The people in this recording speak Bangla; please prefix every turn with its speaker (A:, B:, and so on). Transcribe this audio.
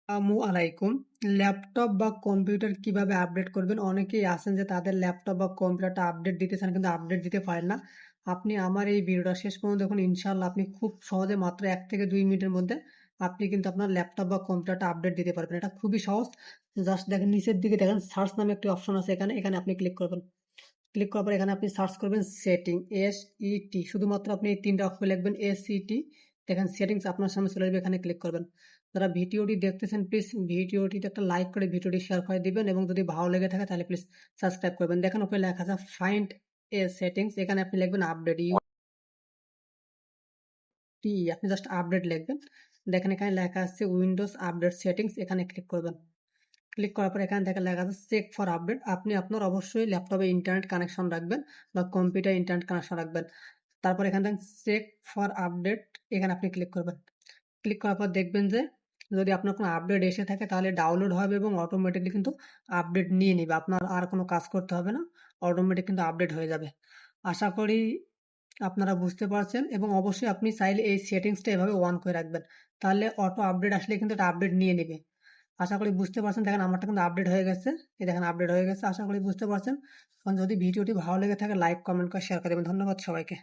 A: আলাইকুম। ল্যাপটপ বা কম্পিউটার কিভাবে আপডেট করবেন? অনেকেই আছেন যে তাদের ল্যাপটপ বা কম্পিউটারটা আপডেট দিতে চান কিন্তু আপডেট দিতে পারেন না। আপনি আমার এই ভিডিওটা শেষ পর্যন্ত দেখুন, ইনশাআল্লাহ আপনি খুব সহজে মাত্র ১ থেকে ২ মিনিটের মধ্যে আপনি কিন্তু আপনার ল্যাপটপ বা কম্পিউটারটা আপডেট দিতে পারবেন। এটা খুবই সহজ। জাস্ট দেখেন, নিচের দিকে দেখেন সার্চ নামে একটি অপশন আছে, এখানে আপনি ক্লিক করবেন। ক্লিক করার পর এখানে আপনি সার্চ করবেন সেটিং, SET, শুধুমাত্র আপনি এই ৩ টা অক্ষর লিখবেন SET। দেখেন সেটিংস আপনার সামনে চলে আসবে, এখানে ক্লিক করবেন। যারা ভিডিওটি দেখতেছেন প্লিজ ভিডিওটিতে একটা লাইক করে ভিডিওটি শেয়ার করে দিবেন এবং যদি ভালো লেগে থাকে তাহলে প্লিজ সাবস্ক্রাইব করবেন। দেখেন উপরে লেখা আছে ফাইন্ড এ সেটিংস, এখানে আপনি লিখবেন আপডেট আপনি জাস্ট আপডেট লিখবেন। দেখেন এখানে লেখা আছে উইন্ডোজ আপডেট সেটিংস, এখানে ক্লিক করবেন। ক্লিক করার পর এখানে দেখেন লেখা আছে চেক ফর আপডেট। আপনি আপনার অবশ্যই ল্যাপটপে ইন্টারনেট কানেকশন রাখবেন বা কম্পিউটারে ইন্টারনেট কানেকশন রাখবেন। তারপর এখানে দেখেন চেক ফর আপডেট, এখানে আপনি ক্লিক করবেন। ক্লিক করার পর দেখবেন যে যদি আপনার কোনো আপডেট এসে থাকে তাহলে ডাউনলোড হবে এবং অটোমেটিকলি কিন্তু আপডেট নিয়ে নিবে। আপনার আর কোনো কাজ করতে হবে না, অটোমেটিক কিন্তু আপডেট হয়ে যাবে। আশা করি আপনারা বুঝতে পারছেন এবং অবশ্যই আপনি চাইলে এই সেটিংসটা এভাবে অন করে রাখবেন। তাহলে অটো আপডেট আসলে কিন্তু এটা আপডেট নিয়ে নিবে। আশা করি বুঝতে পারছেন। দেখেন আমারটা কিন্তু আপডেট হয়ে গেছে। এই দেখেন আপডেট হয়ে গেছে। আশা করি বুঝতে পারছেন। এখন যদি ভিডিওটি ভালো লেগে থাকে লাইক, কমেন্ট করে শেয়ার করে দেবেন। ধন্যবাদ সবাইকে।